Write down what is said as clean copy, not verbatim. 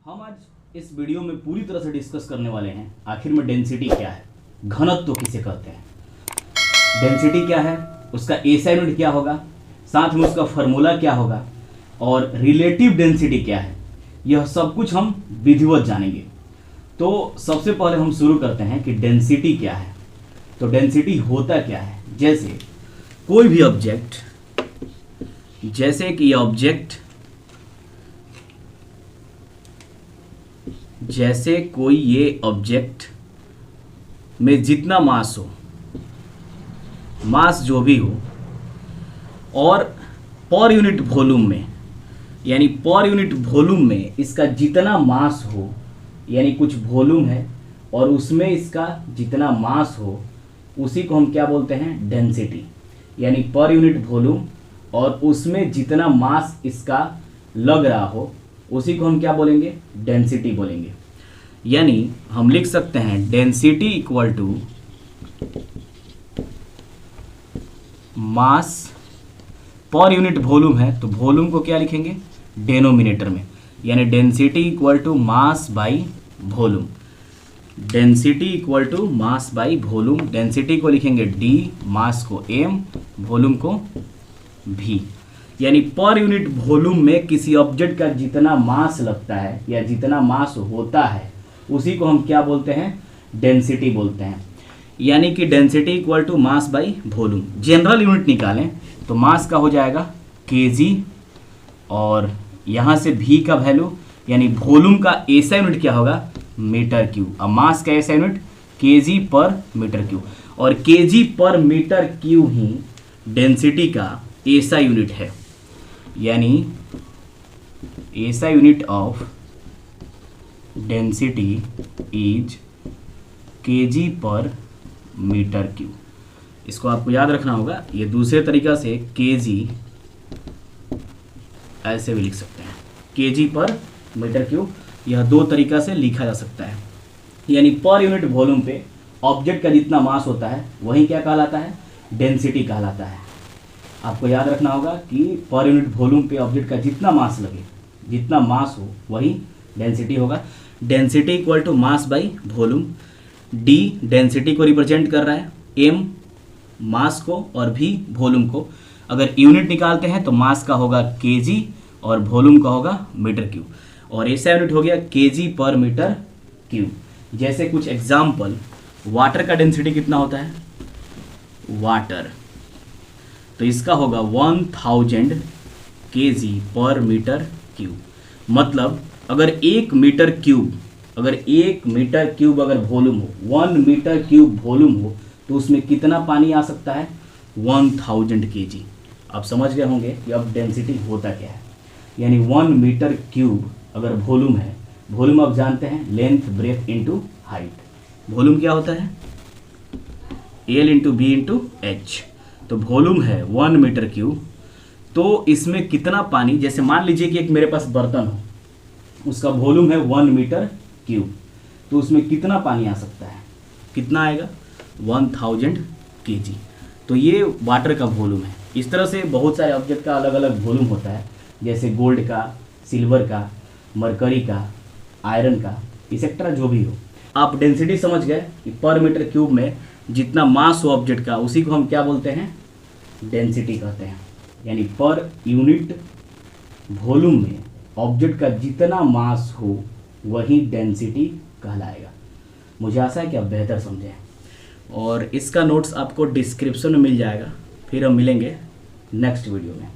हम आज इस वीडियो में पूरी तरह से डिस्कस करने वाले हैं आखिर में डेंसिटी क्या है, घनत्व किसे कहते हैं, डेंसिटी क्या है, उसका एसआई यूनिट क्या होगा, साथ में उसका फार्मूला क्या होगा और रिलेटिव डेंसिटी क्या है। यह सब कुछ हम विधिवत जानेंगे। तो सबसे पहले हम शुरू करते हैं कि डेंसिटी क्या है। तो डेंसिटी होता क्या है, जैसे कोई भी ऑब्जेक्ट, जैसे कि कोई ये ऑब्जेक्ट में जितना मास हो, मास जो भी हो, और पर यूनिट वॉल्यूम में, यानी पर यूनिट वॉल्यूम में इसका जितना मास हो, यानी कुछ वॉल्यूम है और उसमें इसका जितना मास हो, उसी को हम क्या बोलते हैं, डेंसिटी। यानी पर यूनिट वॉल्यूम और उसमें जितना मास इसका लग रहा हो, उसी को हम क्या बोलेंगे, डेंसिटी बोलेंगे। यानी हम लिख सकते हैं density equal to mass per unit volume है तो वॉल्यूम को क्या लिखेंगे, डेनोमिनेटर में, यानी density equal to mass by volume. Density equal to mass by volume, density को लिखेंगे डी, मास को एम, वॉल्यूम को भी। यानी पर यूनिट वॉल्यूम में किसी ऑब्जेक्ट का जितना मास लगता है या जितना मास होता है, उसी को हम क्या बोलते हैं, डेंसिटी बोलते हैं। यानी कि density equal to mass by volume. General unit निकालें तो मास का हो जाएगा केजी, और यहाँ से भी का वैल्यू, यानी वॉल्यूम का एसआई यूनिट क्या होगा, मीटर क्यूब। अब मास का एसआई यूनिट केजी पर मीटर क्यूब, और केजी पर मीटर क्यूब ही डेंसिटी का एसआई यूनिट है। यानी SI unit of density is KG पर मीटर क्यूब। इसको आपको याद रखना होगा। ये दूसरे तरीका से केजी ऐसे भी लिख सकते हैं, केजी पर मीटर क्यूब। यह दो तरीका से लिखा जा सकता है। यानी पर यूनिट वॉल्यूम पे ऑब्जेक्ट का जितना मास होता है वही क्या कहलाता है, डेंसिटी कहलाता है। आपको याद रखना होगा कि पर यूनिट वॉल्यूम पे ऑब्जेक्ट का जितना मास लगे, जितना मास हो, वही डेंसिटी होगा। Density equal to mass by volume. D density को रिप्रेजेंट कर रहा है, एम मास को और भी वॉल्यूम को। अगर यूनिट निकालते हैं तो मास का होगा केजी और वॉल्यूम का होगा मीटर क्यूब, और ऐसा यूनिट हो गया केजी पर मीटर क्यूब। जैसे कुछ एग्जाम्पल, वाटर का डेंसिटी कितना होता है, वाटर, तो इसका होगा 1000 केजी पर मीटर क्यूब। मतलब अगर 1 मीटर क्यूब अगर वॉल्यूम हो, 1 मीटर क्यूब वॉल्यूम हो, तो उसमें कितना पानी आ सकता है, 1000 केजी। आप समझ गए होंगे कि अब डेंसिटी होता क्या है। यानी 1 मीटर क्यूब अगर वॉल्यूम है, वॉल्यूम आप जानते हैं length breadth into height. Volume क्या होता है, L into B into H. तो वॉल्यूम है 1 मीटर क्यूब, तो इसमें कितना पानी, जैसे मान लीजिए कि एक मेरे पास बर्तन हो, उसका वॉल्यूम है 1 मीटर क्यूब, तो उसमें कितना पानी आ सकता है, कितना आएगा, 1000 केजी। तो ये वाटर का वॉल्यूम है। इस तरह से बहुत सारे ऑब्जेक्ट का अलग अलग वॉल्यूम होता है, जैसे गोल्ड का, सिल्वर का, मरकरी का, आयरन का, इसेक्ट्रा जो भी हो। आप डेंसिटी समझ गए कि पर मीटर क्यूब में जितना मास हो ऑब्जेक्ट का, उसी को हम क्या बोलते हैं, डेंसिटी कहते हैं। यानी पर यूनिट वॉल्यूम में ऑब्जेक्ट का जितना मास हो वही डेंसिटी कहलाएगा। मुझे आशा है कि आप बेहतर समझें, और इसका नोट्स आपको डिस्क्रिप्शन में मिल जाएगा। फिर हम मिलेंगे नेक्स्ट वीडियो में।